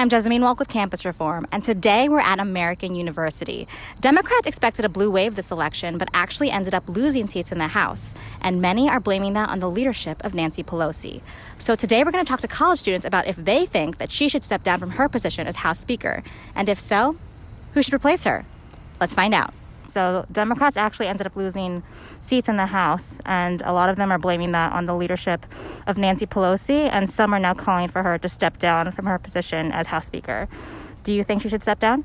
I'm Jezzamine Wolk with Campus Reform, and today we're at American University. Democrats expected a blue wave this election, but actually ended up losing seats in the House, and many are blaming that on the leadership of Nancy Pelosi. So today we're going to talk to college students about if they think that she should step down from her position as House Speaker, and if so, who should replace her? Let's find out. So Democrats actually ended up losing seats in the House, and a lot of them are blaming that on the leadership of Nancy Pelosi, and some are now calling for her to step down from her position as House Speaker. Do you think she should step down?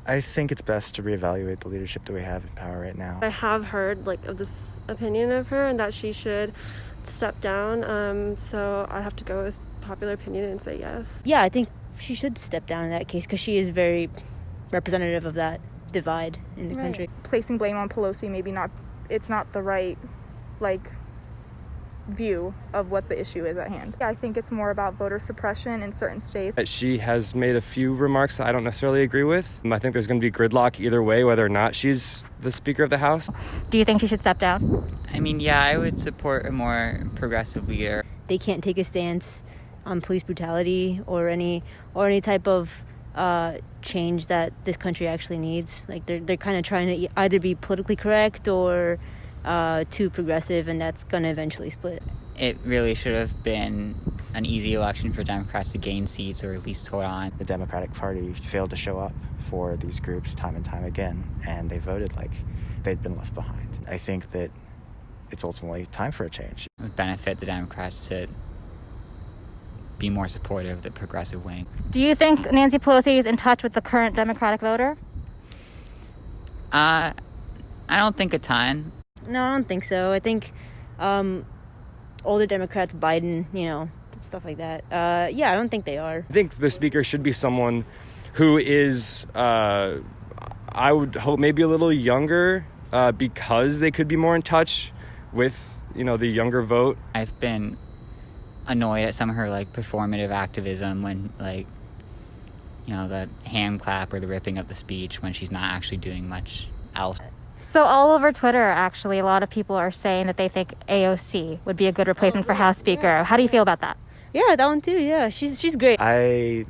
I think it's best to reevaluate the leadership that we have in power right now. I have heard of this opinion of her and that she should step down, so I have to go with popular opinion and say yes. Yeah, I think she should step down in that case because she is very representative of that divide in the country. Placing blame on Pelosi, it's not the right view of what the issue is at hand. Yeah, I think it's more about voter suppression in certain states. She has made a few remarks that I don't necessarily agree with. I think there's going to be gridlock either way, whether or not she's the Speaker of the House. Do you think she should step down? I mean, yeah, I would support a more progressive leader. They can't take a stance on police brutality or any type of change that this country actually needs. They're kind of trying to either be politically correct or too progressive, and that's going to eventually split. It really should have been an easy election for Democrats to gain seats or at least hold on. The Democratic Party failed to show up for these groups time and time again, and they voted like they'd been left behind. I think that it's ultimately time for a change. It would benefit the Democrats to be more supportive of the progressive wing. Do you think Nancy Pelosi is in touch with the current Democratic voter? I don't think a ton. No, I don't think so. I think older Democrats, Biden, stuff like that. Yeah, I don't think they are. I think the Speaker should be someone who is, I would hope, maybe a little younger because they could be more in touch with, the younger vote. I've been annoyed at some of her performative activism when the hand clap or the ripping of the speech when she's not actually doing much else. So all over Twitter, actually, a lot of people are saying that they think AOC would be a good replacement for House Speaker. How do you feel about that? Yeah, that one too. Yeah, she's great. I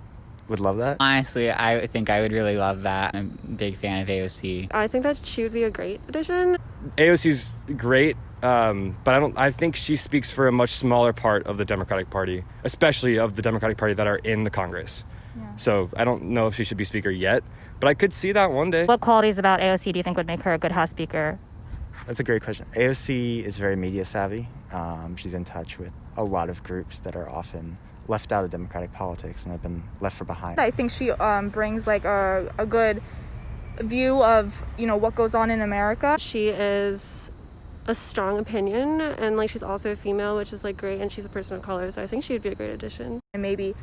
would love that. Honestly, I think I would really love that. I'm a big fan of AOC. I think that she would be a great addition. AOC's great, but I think she speaks for a much smaller part of the Democratic Party, especially of the Democratic Party that are in the Congress. Yeah. So I don't know if she should be Speaker yet, but I could see that one day. What qualities about AOC do you think would make her a good House Speaker? That's a great question. AOC is very media savvy. She's in touch with a lot of groups that are often left out of democratic politics and have been left behind. I think she brings a good view of what goes on in America. She is a strong opinion, and she's also a female, which is great, and she's a person of color, so I think she would be a great addition. And maybe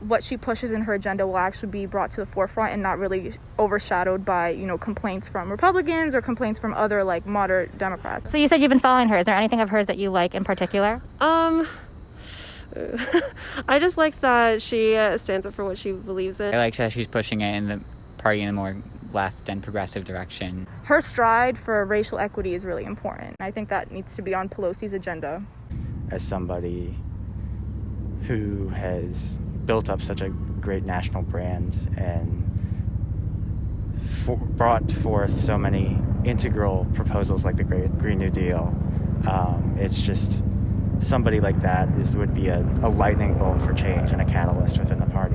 what she pushes in her agenda will actually be brought to the forefront and not really overshadowed by complaints from Republicans or complaints from other moderate Democrats. So you said you've been following her. Is there anything of hers that you like in particular? I just like that she stands up for what she believes in. I like that she's pushing it in the party in a more left and progressive direction. Her stride for racial equity is really important. I think that needs to be on Pelosi's agenda. As somebody who has built up such a great national brand and brought forth so many integral proposals like the Great Green New Deal, it's just somebody like that would be a lightning bolt for change and a catalyst within the party.